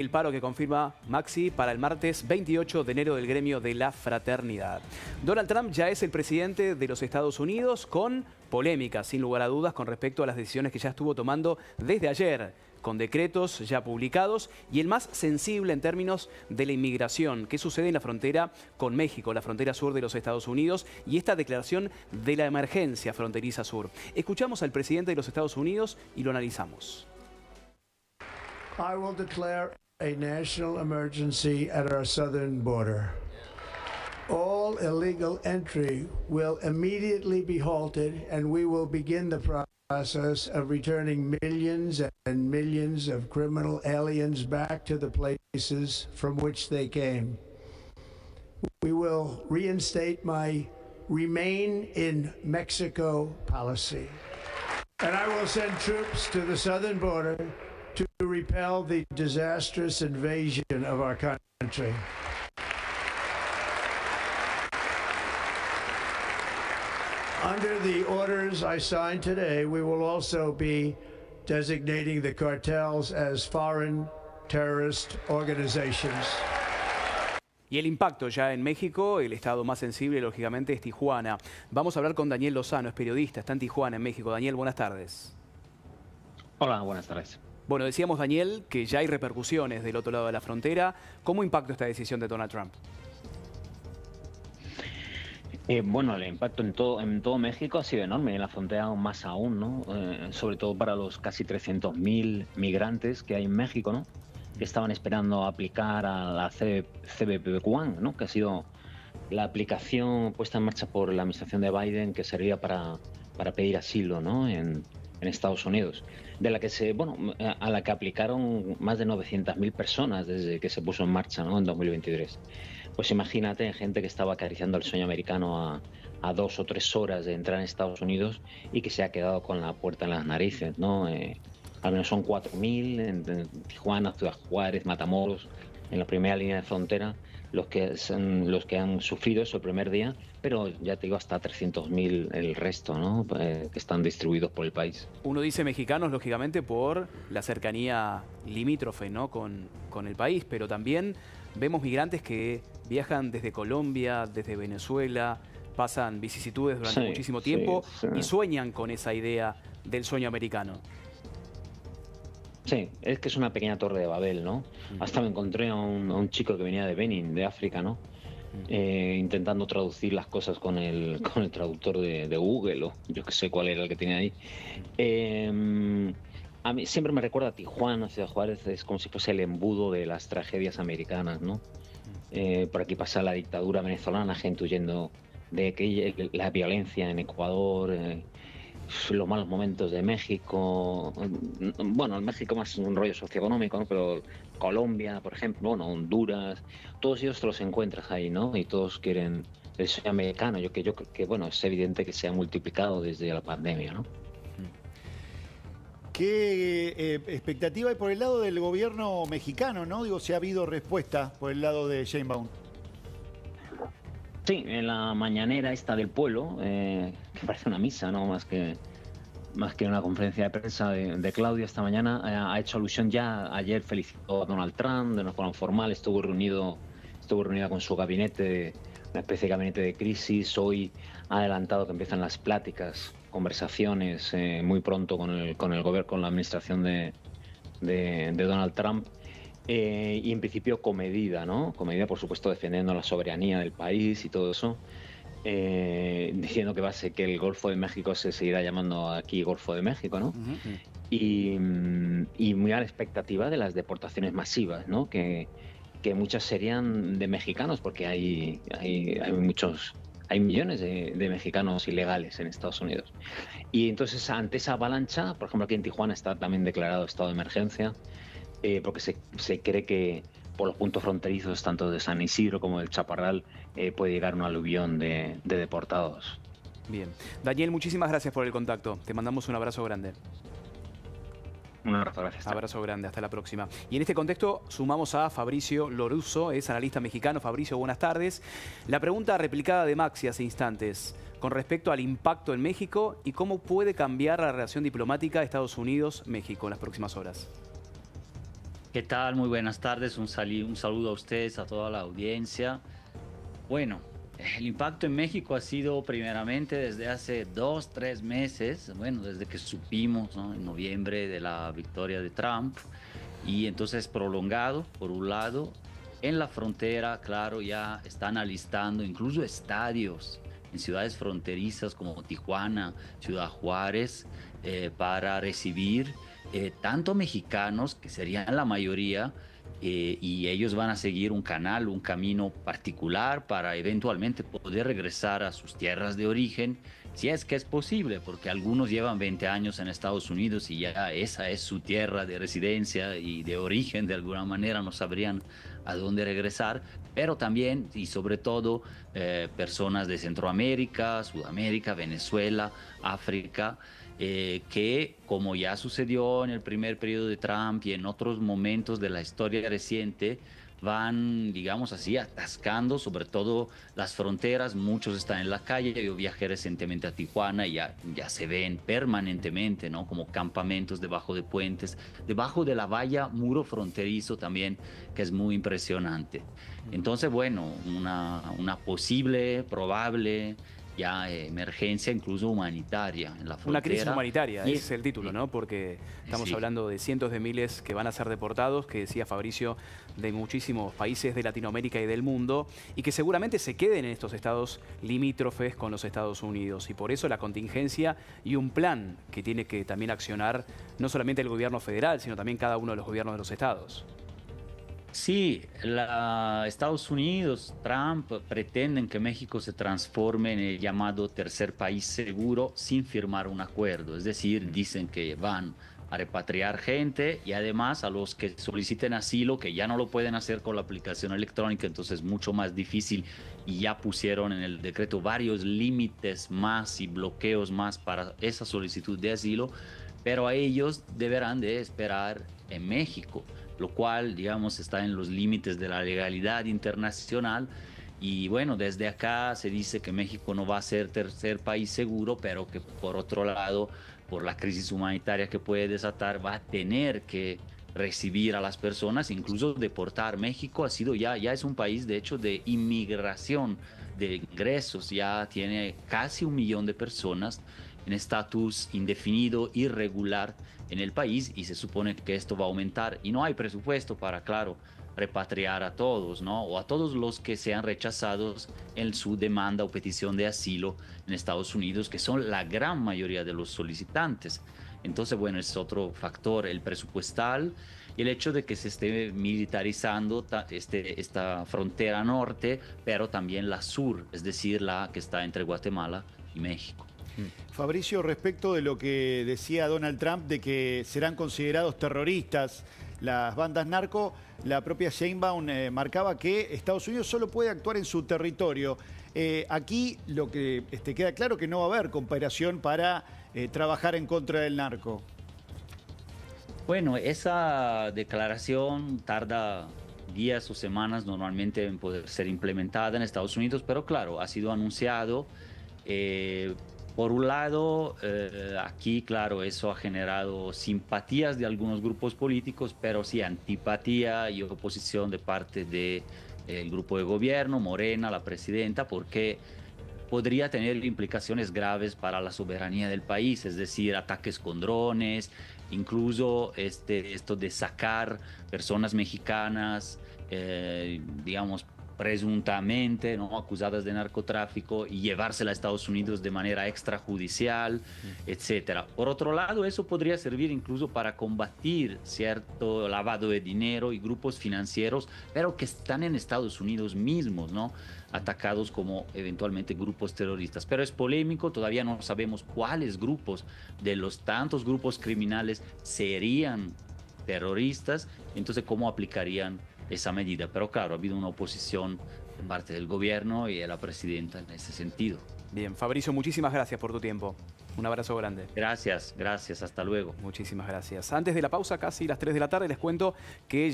El paro que confirma Maxi para el martes 28 de enero del gremio de la fraternidad. Donald Trump ya es el presidente de los Estados Unidos con polémica, sin lugar a dudas, con respecto a las decisiones que ya estuvo tomando desde ayer, con decretos ya publicados y el más sensible en términos de la inmigración. ¿Qué sucede en la frontera con México, la frontera sur de los Estados Unidos y esta declaración de la emergencia fronteriza sur? Escuchamos al presidente de los Estados Unidos y lo analizamos. I will declare a national emergency at our southern border. All illegal entry will immediately be halted, and we will begin the process of returning millions and millions of criminal aliens back to the places from which they came. We will reinstate my Remain in Mexico policy, and I will send troops to the southern border to repel the disastrous invasion of our country. Under the orders I signed today, we will also be designating the cartels as foreign terrorist organizations. Y el impacto ya en México, el estado más sensible, lógicamente, es Tijuana. Vamos a hablar con Daniel Lozano, es periodista, está en Tijuana, en México. Daniel, buenas tardes. Hola, buenas tardes. Bueno, decíamos, Daniel, que ya hay repercusiones del otro lado de la frontera. ¿Cómo impacta esta decisión de Donald Trump? Bueno, el impacto en todo México ha sido enorme, en la frontera más aún, ¿no? Sobre todo para los casi 300.000 migrantes que hay en México, ¿no? Que estaban esperando aplicar a la CBP-1, ¿no? Que ha sido la aplicación puesta en marcha por la administración de Biden que servía para pedir asilo, ¿no? En Estados Unidos, de la que a la que aplicaron más de 900.000 personas desde que se puso en marcha, ¿no? En 2023. Pues imagínate, gente que estaba acariciando el sueño americano a 2 o 3 horas de entrar en Estados Unidos y que se ha quedado con la puerta en las narices, ¿no? Al menos son 4.000 en Tijuana, Ciudad Juárez, Matamoros, en la primera línea de frontera, los que han sufrido eso el primer día, pero ya te digo, hasta 300.000 el resto, ¿no? Que están distribuidos por el país. Uno dice mexicanos, lógicamente, por la cercanía limítrofe, ¿no? con el país, pero también vemos migrantes que viajan desde Colombia, desde Venezuela, pasan vicisitudes durante muchísimo tiempo y sueñan con esa idea del sueño americano. Sí, es que es una pequeña torre de Babel, ¿no? Hasta me encontré a un chico que venía de Benin, de África, ¿no? Intentando traducir las cosas con el traductor de Google, o yo que sé cuál era el que tenía ahí. A mí siempre me recuerda a Tijuana, Ciudad Juárez, es como si fuese el embudo de las tragedias americanas, ¿no? Por aquí pasa la dictadura venezolana, gente huyendo de la violencia en Ecuador, los malos momentos de México, bueno, en México más un rollo socioeconómico, ¿no? Pero Colombia, por ejemplo, bueno, Honduras, todos ellos te los encuentras ahí, ¿no? Y todos quieren el sueño americano. Yo creo que bueno, es evidente que se ha multiplicado desde la pandemia, ¿no? ¿Qué expectativa hay por el lado del gobierno mexicano, no? Digo, si ha habido respuesta por el lado de Sheinbaum. Sí, en la mañanera esta del pueblo, que parece una misa, ¿no? Más que una conferencia de prensa de Claudia esta mañana, ha hecho alusión ya. Ayer felicitó a Donald Trump de una forma formal, estuvo reunida con su gabinete, una especie de gabinete de crisis. Hoy ha adelantado que empiezan las pláticas, conversaciones muy pronto con el gobierno, con la administración de Donald Trump. Y en principio comedida, ¿no? Comedida, por supuesto, defendiendo la soberanía del país y todo eso, diciendo que el Golfo de México se seguirá llamando aquí Golfo de México, ¿no? Y muy a la expectativa de las deportaciones masivas, ¿no? Que muchas serían de mexicanos, porque hay millones de mexicanos ilegales en Estados Unidos. Y entonces, ante esa avalancha, por ejemplo, aquí en Tijuana está también declarado estado de emergencia, porque se cree que por los puntos fronterizos, tanto de San Isidro como del Chaparral, puede llegar un aluvión de deportados. Bien. Daniel, muchísimas gracias por el contacto. Te mandamos un abrazo grande. Un abrazo, gracias. Abrazo grande, hasta la próxima. Y en este contexto sumamos a Fabricio Lorusso, es analista mexicano. Fabricio, buenas tardes. La pregunta replicada de Maxi hace instantes, con respecto al impacto en México y cómo puede cambiar la relación diplomática Estados Unidos-México en las próximas horas. ¿Qué tal? Muy buenas tardes. Un saludo a ustedes, a toda la audiencia. Bueno, el impacto en México ha sido primeramente desde hace 2, 3 meses, bueno, desde que supimos, ¿no?, en noviembre de la victoria de Trump, y entonces prolongado, por un lado. En la frontera, claro, ya están alistando incluso estadios en ciudades fronterizas como Tijuana, Ciudad Juárez, para recibir tanto mexicanos, que serían la mayoría, y ellos van a seguir un canal, un camino particular para eventualmente poder regresar a sus tierras de origen, si es que es posible, porque algunos llevan 20 años en Estados Unidos y ya esa es su tierra de residencia y de origen, de alguna manera no sabrían a dónde regresar, pero también y sobre todo personas de Centroamérica, Sudamérica, Venezuela, África, que, como ya sucedió en el primer periodo de Trump y en otros momentos de la historia reciente, van, digamos así, atascando sobre todo las fronteras. Muchos están en la calle. Yo viajé recientemente a Tijuana y ya se ven permanentemente, ¿no?, como campamentos debajo de puentes, debajo de la valla muro fronterizo también, que es muy impresionante. Entonces, bueno, una posible, probable ya emergencia incluso humanitaria en la frontera. Una crisis humanitaria, Y- ese es el título, ¿no? Porque estamos Sí. hablando de cientos de miles que van a ser deportados, que decía Fabricio, de muchísimos países de Latinoamérica y del mundo, y que seguramente se queden en estos estados limítrofes con los Estados Unidos. Y por eso la contingencia y un plan que tiene que también accionar no solamente el gobierno federal, sino también cada uno de los gobiernos de los estados. Sí, Estados Unidos, Trump, pretenden que México se transforme en el llamado tercer país seguro sin firmar un acuerdo. Es decir, dicen que van a repatriar gente y además a los que soliciten asilo, que ya no lo pueden hacer con la aplicación electrónica, entonces es mucho más difícil, y ya pusieron en el decreto varios límites más y bloqueos más para esa solicitud de asilo, pero a ellos deberán de esperar en México, lo cual, digamos, está en los límites de la legalidad internacional. Y bueno, desde acá se dice que México no va a ser tercer país seguro, pero que por otro lado, por la crisis humanitaria que puede desatar, va a tener que recibir a las personas, incluso deportar. México ha sido ya es un país, de hecho, de inmigración, de ingresos. Ya tiene casi 1 millón de personas en estatus indefinido, irregular en el país, y se supone que esto va a aumentar. Y no hay presupuesto para, claro, repatriar a todos, ¿no?, o a todos los que sean rechazados en su demanda o petición de asilo en Estados Unidos, que son la gran mayoría de los solicitantes. Entonces, bueno, es otro factor, el presupuestal, y el hecho de que se esté militarizando esta frontera norte, pero también la sur, es decir, la que está entre Guatemala y México. Fabricio, respecto de lo que decía Donald Trump de que serán considerados terroristas las bandas narco, la propia Sheinbaum marcaba que Estados Unidos solo puede actuar en su territorio. Aquí lo que queda claro que no va a haber cooperación para trabajar en contra del narco. Bueno, esa declaración tarda días o semanas normalmente en poder ser implementada en Estados Unidos, pero claro, ha sido anunciado. Por un lado, aquí, claro, eso ha generado simpatías de algunos grupos políticos, pero sí antipatía y oposición de parte del grupo de gobierno, Morena, la presidenta, porque podría tener implicaciones graves para la soberanía del país, es decir, ataques con drones, incluso esto de sacar personas mexicanas, digamos, presuntamente, ¿no?, acusadas de narcotráfico, y llevárselas a Estados Unidos de manera extrajudicial, etcétera. Por otro lado, eso podría servir incluso para combatir cierto lavado de dinero y grupos financieros, pero que están en Estados Unidos mismos, ¿no?, atacados como eventualmente grupos terroristas. Pero es polémico, todavía no sabemos cuáles grupos de los tantos grupos criminales serían terroristas, entonces cómo aplicarían esa medida. Pero claro, ha habido una oposición de parte del gobierno y de la presidenta en ese sentido. Bien, Fabricio, muchísimas gracias por tu tiempo. Un abrazo grande. Gracias, hasta luego. Muchísimas gracias. Antes de la pausa, casi las 3 de la tarde, les cuento que